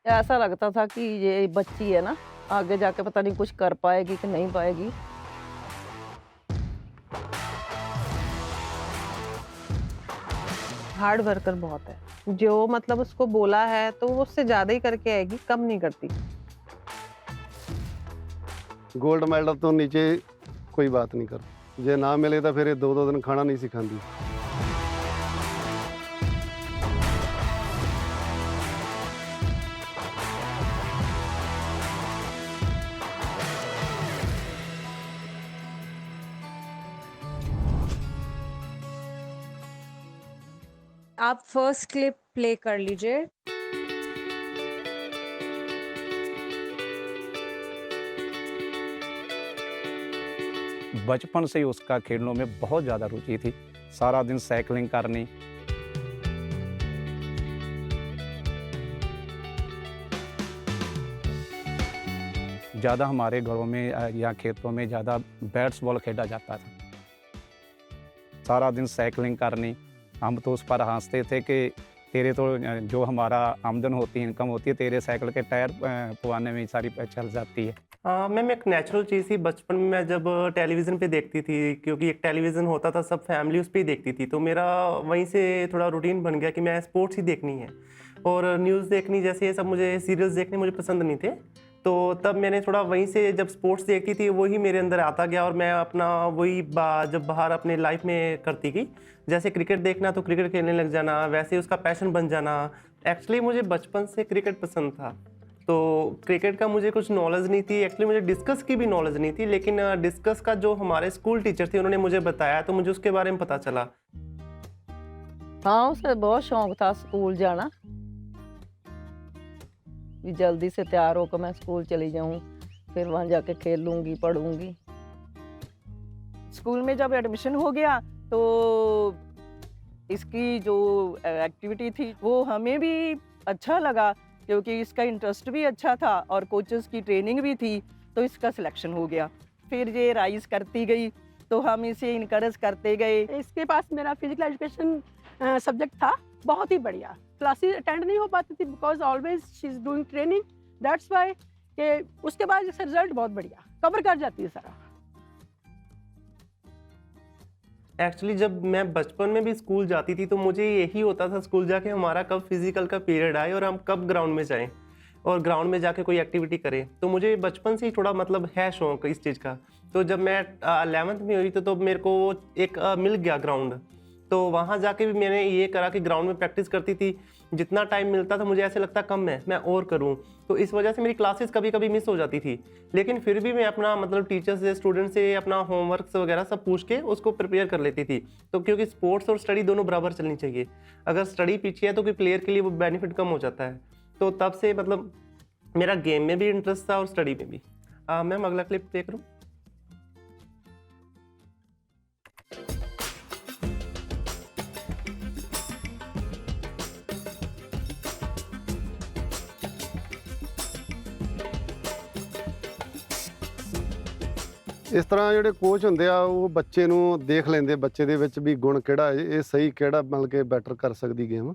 ऐसा लगता था कि ये बच्ची है ना, आगे जाके पता नहीं कुछ कर पाएगी कि नहीं पाएगी। हार्ड वर्कर बहुत है। जो मतलब उसको बोला है तो वो उससे ज़्यादा ही करके आएगी, कम नहीं करती। गोल्ड मैडल तो नीचे कोई बात नहीं कर। जे ना मिले तो फिर ये 2-2 दिन खाना नहीं सिखाती। आप फर्स्ट क्लिप प्ले कर लीजिए। बचपन से ही उसका खेलों में बहुत ज़्यादा रुचि थी। सारा दिन साइकिलिंग करनी। ज़्यादा हमारे घरों में या खेतों में ज़्यादा बैट्स बॉल खेला जाता था। सारा दिन साइकिलिंग करनी। हम तो उस पर हँसते थे कि तेरे तो जो हमारा आमदन होती है, इनकम होती है, तेरे साइकिल के टायर पवाने में ही सारी चल जाती है। मैम एक नेचुरल चीज़ थी बचपन में। मैं जब टेलीविज़न पे देखती थी, क्योंकि एक टेलीविज़न होता था, सब फैमिली उस पे ही देखती थी, तो मेरा वहीं से थोड़ा रूटीन बन गया कि मैं स्पोर्ट्स ही देखनी है। और न्यूज़ देखनी, जैसे ये सब मुझे सीरियल्स देखने मुझे पसंद नहीं थे। तो तब मैंने थोड़ा वहीं से जब स्पोर्ट्स देखती थी वही मेरे अंदर आता गया, और मैं अपना वही जब बाहर अपने लाइफ में करती गई। जैसे क्रिकेट देखना तो क्रिकेट खेलने लग जाना, वैसे उसका पैशन बन जाना। एक्चुअली मुझे बचपन से क्रिकेट पसंद था, तो क्रिकेट का मुझे कुछ नॉलेज नहीं थी। एक्चुअली मुझे डिस्कस की भी नॉलेज नहीं थी, लेकिन डिस्कस का जो हमारे स्कूल टीचर थे उन्होंने मुझे बताया, तो मुझे उसके बारे में पता चला। हाँ, उसे बहुत शौक था स्कूल जाना, कि जल्दी से तैयार होकर मैं स्कूल चली जाऊँ, फिर वहाँ जाके खेलूँगी, पढ़ूँगी। स्कूल में जब एडमिशन हो गया तो इसकी जो एक्टिविटी थी वो हमें भी अच्छा लगा, क्योंकि इसका इंटरेस्ट भी अच्छा था और कोचेस की ट्रेनिंग भी थी, तो इसका सिलेक्शन हो गया। फिर ये राइज करती गई तो हम इसे इनकरेज करते गए। इसके पास मेरा फिजिकल एजुकेशन सब्जेक्ट था, बहुत ही बढ़िया। क्लासेस अटेंड नहीं हो पाती थी because always she is doing training, that's why कि उसके बाद इसका रिजल्ट बहुत बढ़िया कवर कर जाती है सारा। एक्चुअली जब मैं बचपन में भी स्कूल जाती थी तो मुझे यही होता था स्कूल जाके हमारा कब फिजिकल का पीरियड आए और हम कब ग्राउंड में जाएं और ग्राउंड में जाके कोई एक्टिविटी करें। तो मुझे बचपन से ही थोड़ा मतलब है शौक इस चीज़ का। तो जब मैं 11th में हुई तो मेरे को एक मिल गया ग्राउंड, तो वहाँ जाके भी मैंने ये करा कि ग्राउंड में प्रैक्टिस करती थी। जितना टाइम मिलता था मुझे ऐसे लगता कम है, मैं और करूँ। तो इस वजह से मेरी क्लासेस कभी कभी मिस हो जाती थी, लेकिन फिर भी मैं अपना मतलब टीचर से, स्टूडेंट से अपना होमवर्क वगैरह सब पूछ के उसको प्रिपेयर कर लेती थी। तो क्योंकि स्पोर्ट्स और स्टडी दोनों बराबर चलनी चाहिए। अगर स्टडी पीछे है तो कोई प्लेयर के लिए वो बेनिफिट कम हो जाता है। तो तब से मतलब मेरा गेम में भी इंटरेस्ट था और स्टडी में भी। मैम अगला क्लिप प्ले करूँ? ਇਸ ਤਰ੍ਹਾਂ ਜਿਹੜੇ ਕੋਚ ਹੁੰਦੇ ਆ ਉਹ ਬੱਚੇ ਨੂੰ ਦੇਖ ਲੈਂਦੇ, ਬੱਚੇ ਦੇ ਵਿੱਚ ਵੀ ਗੁਣ ਕਿਹੜਾ ਹੈ, ਇਹ ਸਹੀ ਕਿਹੜਾ ਮਤਲਬ ਕਿ ਬੈਟਰ ਕਰ ਸਕਦੀ ਗੇਮ।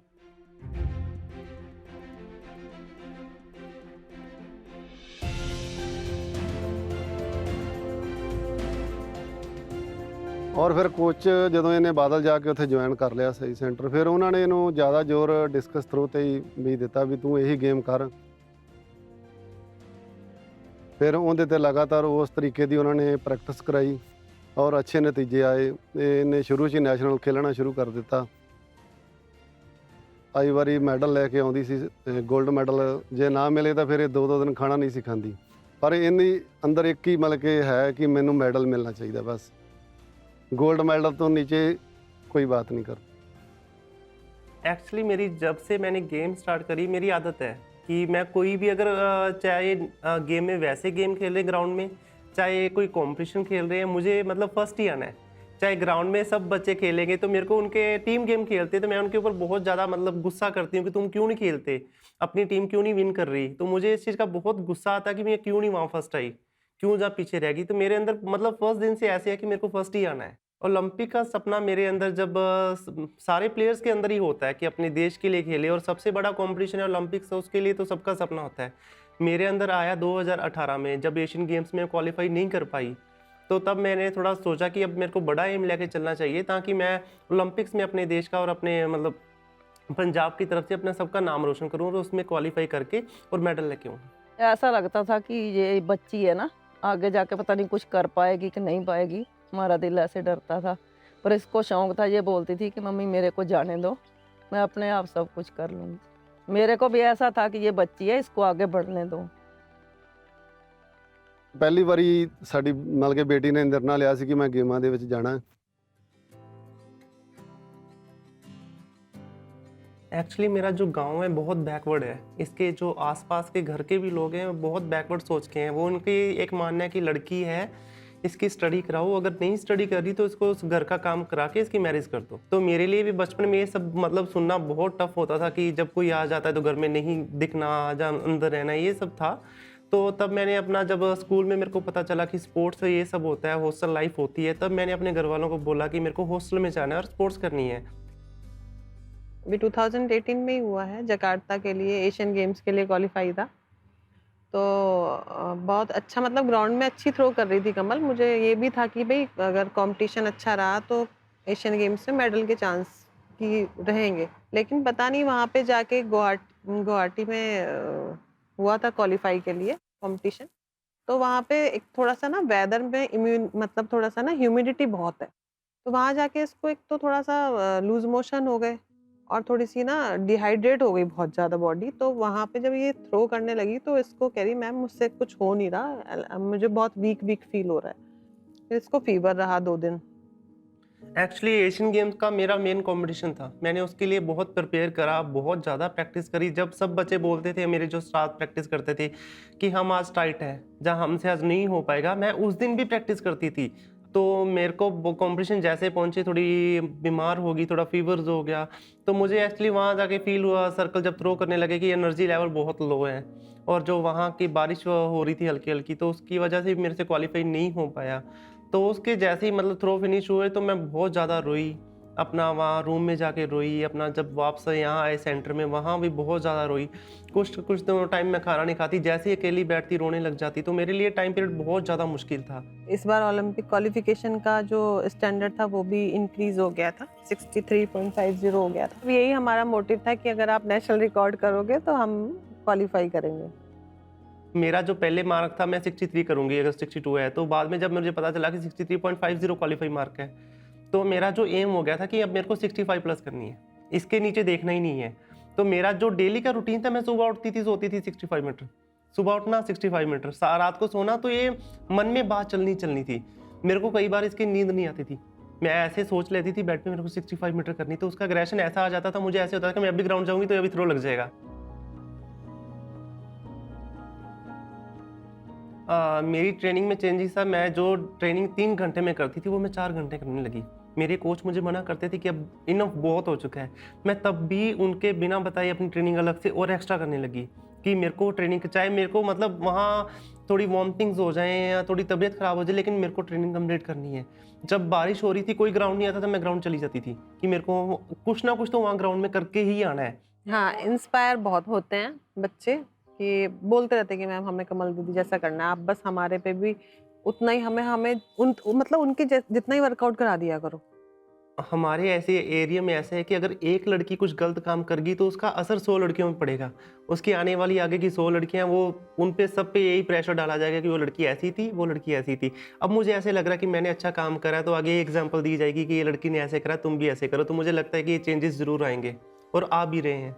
ਔਰ ਫਿਰ ਕੋਚ ਜਦੋਂ ਇਹਨੇ ਬਾਦਲ ਜਾ ਕੇ ਉੱਥੇ ਜੁਆਇਨ ਕਰ ਲਿਆ ਸਹੀ ਸੈਂਟਰ, ਫਿਰ ਉਹਨਾਂ ਨੇ ਇਹਨੂੰ ਜ਼ਿਆਦਾ ਜ਼ੋਰ ਡਿਸਕਸ ਥਰੂ ਤੇ ਹੀ ਵੀ ਦਿੱਤਾ ਵੀ ਤੂੰ ਇਹੀ ਗੇਮ ਕਰ। ਫਿਰ ਉਹਦੇ ਤੇ ਲਗਾਤਾਰ ਉਸ ਤਰੀਕੇ ਦੀ ਉਹਨਾਂ ਨੇ ਪ੍ਰੈਕਟਿਸ ਕਰਾਈ ਔਰ ਅੱਛੇ ਨਤੀਜੇ ਆਏ। ਇਹਨੇ ਸ਼ੁਰੂ 'ਚ ਹੀ ਨੈਸ਼ਨਲ ਖੇਲਣਾ ਸ਼ੁਰੂ ਕਰ ਦਿੱਤਾ। ਕਈ ਵਾਰੀ ਮੈਡਲ ਲੈ ਕੇ ਆਉਂਦੀ ਸੀ, ਗੋਲਡ ਮੈਡਲ। ਜੇ ਨਾ ਮਿਲੇ ਤਾਂ ਫਿਰ ਇਹ 2-2 ਦਿਨ ਖਾਣਾ ਨਹੀਂ ਸੀ ਖਾਂਦੀ, ਪਰ ਇਹਦੇ ਅੰਦਰ ਇੱਕ ਹੀ ਮਤਲਬ ਕਿ ਹੈ ਕਿ ਮੈਨੂੰ ਮੈਡਲ ਮਿਲਣਾ ਚਾਹੀਦਾ ਬਸ। गोल्ड मेडल तो नीचे कोई बात नहीं कर। एक्चुअली मेरी जब से मैंने गेम स्टार्ट करी, मेरी आदत है कि मैं कोई भी अगर चाहे गेम में वैसे गेम खेल रहे ग्राउंड में, चाहे कोई कंपटीशन खेल रहे हैं, मुझे मतलब फर्स्ट ही आना है। चाहे ग्राउंड में सब बच्चे खेलेंगे तो मेरे को उनके टीम गेम खेलते तो मैं उनके ऊपर बहुत ज़्यादा मतलब गुस्सा करती हूँ कि तुम क्यों नहीं खेलते, अपनी टीम क्यों नहीं विन कर रही। तो मुझे इस चीज़ का बहुत गुस्सा आता है कि मैं क्यों नहीं वहाँ फर्स्ट आई, क्यों जहाँ पीछे रह गई। तो मेरे अंदर मतलब फर्स्ट दिन से ऐसे है कि मेरे को फर्स्ट ही आना है। ओलंपिक का सपना मेरे अंदर जब सारे प्लेयर्स के अंदर ही होता है कि अपने देश के लिए खेले, और सबसे बड़ा कंपटीशन है ओलंपिक्स, उसके लिए तो सबका सपना होता है। मेरे अंदर आया 2018 में, जब एशियन गेम्स में क्वालिफाई नहीं कर पाई, तो तब मैंने थोड़ा सोचा कि अब मेरे को बड़ा एम लेके चलना चाहिए, ताकि मैं ओलंपिक्स में अपने देश का और अपने मतलब पंजाब की तरफ से अपना सबका नाम रोशन करूँ और उसमें क्वालिफाई करके और मेडल लेके आऊँ। ऐसा लगता था कि ये बच्ची है ना, आगे जाके पता नहीं कुछ कर पाएगी कि नहीं पाएगी, हमारा दिल ऐसे डरता था। पर इसको शौक था, ये बोलती थी कि मम्मी मेरे को जाने दो, मैं अपने आप सब कुछ कर लूँगी। मेरे को भी ऐसा था कि ये बच्ची है, इसको आगे बढ़ने दो। ਪਹਿਲੀ ਵਾਰੀ ਸਾਡੀ ਮਤਲਬ ਕਿ ਬੇਟੀ ਨੇ ਨਿਰਣਾ ਲਿਆ ਸੀ ਕਿ ਮੈਂ ਗੇਮਾਂ ਦੇ ਵਿੱਚ ਜਾਣਾ ਹੈ। एक्चुअली मेरा जो गांव है बहुत बैकवर्ड है, इसके जो आसपास के घर के भी लोग हैं वो बहुत बैकवर्ड सोच के हैं। वो उनकी एक मानना है कि लड़की है, इसकी स्टडी कराओ, अगर नहीं स्टडी कर रही तो इसको उस घर का काम करा के इसकी मैरिज कर दो। तो मेरे लिए भी बचपन में ये सब मतलब सुनना बहुत टफ होता था कि जब कोई आ जाता है तो घर में नहीं दिखना, जहाँ अंदर रहना, ये सब था। तो तब मैंने अपना जब स्कूल में मेरे को पता चला कि स्पोर्ट्स ये सब होता है, हॉस्टल लाइफ होती है, तब मैंने अपने घर वालों को बोला कि मेरे को हॉस्टल में जाना है और स्पोर्ट्स करनी है। अभी 2018 में ही हुआ है, जकार्ता के लिए एशियन गेम्स के लिए क्वालिफाई था। तो बहुत अच्छा, मतलब ग्राउंड में अच्छी थ्रो कर रही थी कमल। मुझे ये भी था कि भाई अगर कंपटीशन अच्छा रहा तो एशियन गेम्स में मेडल के चांस की रहेंगे। लेकिन पता नहीं वहाँ पे जाके गुवाहाटी में हुआ था क्वालिफाई के लिए कंपटीशन, तो वहाँ पे एक थोड़ा सा ना वेदर में मतलब थोड़ा सा ना ह्यूमिडिटी बहुत है, तो वहाँ जाके इसको एक तो थोड़ा सा लूज मोशन हो गए और थोड़ी सी ना डिहाइड्रेट हो गई बहुत ज़्यादा बॉडी। तो वहाँ पे जब ये थ्रो करने लगी तो इसको कह रही मैम मुझसे कुछ हो नहीं रहा, मुझे बहुत वीक फील हो रहा है। फिर इसको फीवर रहा 2 दिन। एक्चुअली एशियन गेम्स का मेरा मेन कंपटीशन था, मैंने उसके लिए बहुत प्रिपेयर करा, बहुत ज़्यादा प्रैक्टिस करी। जब सब बच्चे बोलते थे, मेरे जो साथ प्रैक्टिस करते थे कि हम आज टाइट है, जहाँ हमसे आज नहीं हो पाएगा, मैं उस दिन भी प्रैक्टिस करती थी। तो मेरे को वो कंपटीशन जैसे पहुंचे, थोड़ी बीमार होगी, थोड़ा फीवर्स हो गया, तो मुझे एक्चुअली वहाँ जाके फील हुआ, सर्कल जब थ्रो करने लगे, कि एनर्जी लेवल बहुत लो है। और जो वहाँ की बारिश हो रही थी हल्की हल्की, तो उसकी वजह से मेरे से क्वालिफाई नहीं हो पाया। तो उसके जैसे ही मतलब थ्रो फिनिश हुए तो मैं बहुत ज़्यादा रोई, अपना वहाँ रूम में जाके रोई। अपना जब वापस यहाँ आए सेंटर में, वहाँ भी बहुत ज़्यादा रोई। कुछ दिनों टाइम मैं खाना नहीं खाती, जैसे ही अकेली बैठती रोने लग जाती। तो मेरे लिए टाइम पीरियड बहुत ज़्यादा मुश्किल था। इस बार ओलंपिक क्वालिफिकेशन का जो स्टैंडर्ड था वो भी इंक्रीज हो गया था, 63.50 हो गया था। यही हमारा मोटिव था कि अगर आप नेशनल रिकॉर्ड करोगे तो हम क्वालिफाई करेंगे। मेरा जो पहले मार्क था, मैं 63 करूँगी अगर 62 है। तो बाद में जब मुझे पता चला कि 63.50 क्वालिफाई मार्क है, तो मेरा जो एम हो गया था कि अब मेरे को 65 प्लस करनी है, इसके नीचे देखना ही नहीं है। तो मेरा जो डेली का रूटीन था, मैं सुबह उठती थी, सोती थी 65 मीटर, सुबह उठना 65 मीटर, रात को सोना। तो ये मन में बात चलनी थी। मेरे को कई बार इसकी नींद नहीं आती थी, मैं ऐसे सोच लेती थी बेड पे मेरे को 65 मीटर करनी। तो उसका एग्रेशन ऐसा आ जाता था, मुझे ऐसे होता था कि मैं अभी ग्राउंड जाऊँगी तो अभी थ्रो लग जाएगा। मेरी ट्रेनिंग में चेंजेस था। मैं जो ट्रेनिंग 3 घंटे में करती थी वो मैं 4 घंटे करने लगी। मेरे कोच मुझे मना करते थे कि अब इनफ बहुत हो चुका है। मैं तब भी उनके बिना बताए अपनी ट्रेनिंग अलग से और एक्स्ट्रा करने लगी कि मेरे को ट्रेनिंग, चाहे मेरे को मतलब वहाँ थोड़ी वॉमिटिंग्स हो जाएँ या थोड़ी तबीयत ख़राब हो जाए, लेकिन मेरे को ट्रेनिंग कंप्लीट करनी है। जब बारिश हो रही थी, कोई ग्राउंड नहीं आता था, मैं ग्राउंड चली जाती थी कि मेरे को कुछ ना कुछ तो वहाँ ग्राउंड में करके ही आना है। हाँ, इंस्पायर बहुत होते हैं बच्चे कि बोलते रहते हैं कि मैम हमें कमल दीदी जैसा करना है, आप बस हमारे पे भी उतना ही हमें मतलब उनके जितना ही वर्कआउट करा दिया करो। हमारे ऐसे एरिया में ऐसा है कि अगर एक लड़की कुछ गलत काम करगी तो उसका असर 100 लड़कियों में पड़ेगा। उसकी आने वाली आगे की 100 लड़कियां, वो उन पे सब पे यही प्रेशर डाला जाएगा कि वो लड़की ऐसी थी, वो लड़की ऐसी थी। अब मुझे ऐसे लग रहा है कि मैंने अच्छा काम करा तो आगे एग्जांपल दी जाएगी कि ये लड़की ने ऐसे करा, तुम भी ऐसे करो। तो मुझे लगता है कि ये चेंजेस ज़रूर आएंगे और आ भी रहे हैं।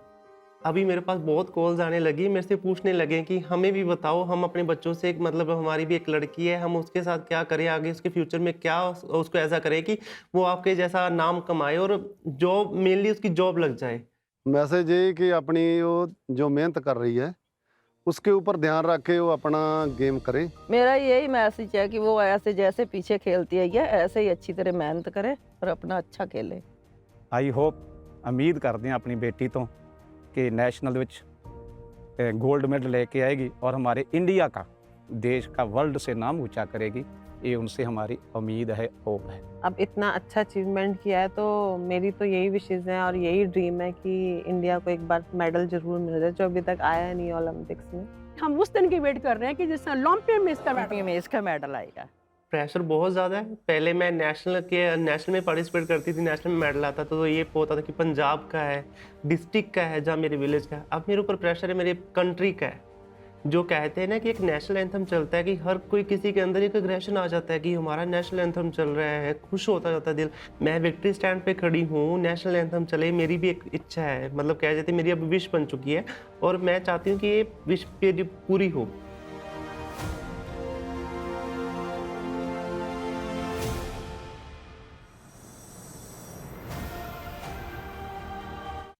अभी मेरे पास बहुत कॉल्स आने लगी, मेरे से पूछने लगे कि हमें भी बताओ, हम अपने बच्चों से मतलब हमारी भी एक लड़की है, हम उसके साथ क्या करें, आगे उसके फ्यूचर में क्या उसको ऐसा करें कि वो आपके जैसा नाम कमाए और जॉब, मेनली उसकी जॉब लग जाए। मैसेज ये कि अपनी वो जो मेहनत कर रही है उसके ऊपर ध्यान रख के वो अपना गेम करे। मेरा यही मैसेज है कि वो ऐसे जैसे पीछे खेलती है ये ऐसे ही अच्छी तरह मेहनत करे और अपना अच्छा खेले। आई होप, उम्मीद करते हैं अपनी बेटी तो कि नेशनल विच गोल्ड मेडल लेके आएगी और हमारे इंडिया का, देश का, वर्ल्ड से नाम ऊंचा करेगी। ये उनसे हमारी उम्मीद है, होप है। अब इतना अच्छा अचीवमेंट किया है तो मेरी तो यही विशेज़ हैं और यही ड्रीम है कि इंडिया को एक बार मेडल ज़रूर मिल जाए, जो अभी तक आया नहीं ओलंपिक्स में। हम उस दिन की वेट कर रहे हैं कि जिस ओलंपिक में इसका मेडल में इसका मेडल आएगा। प्रेशर बहुत ज़्यादा है। पहले मैं नेशनल में पार्टिसिपेट करती थी, नेशनल में मेडल आता था तो ये होता था कि पंजाब का है, डिस्ट्रिक्ट का है, जहाँ मेरे विलेज का है। अब मेरे ऊपर प्रेशर है मेरे कंट्री का है। जो कहते हैं ना कि एक नेशनल एंथम चलता है कि हर कोई किसी के अंदर एक एग्रेशन आ जाता है कि हमारा नेशनल एंथम चल रहा है, खुश होता जाता है दिल। मैं विक्ट्री स्टैंड पे खड़ी हूँ, नेशनल एंथम चले, मेरी भी एक इच्छा है, मतलब कह जाते मेरी अब विश बन चुकी है और मैं चाहती हूँ कि ये विश पूरी हो।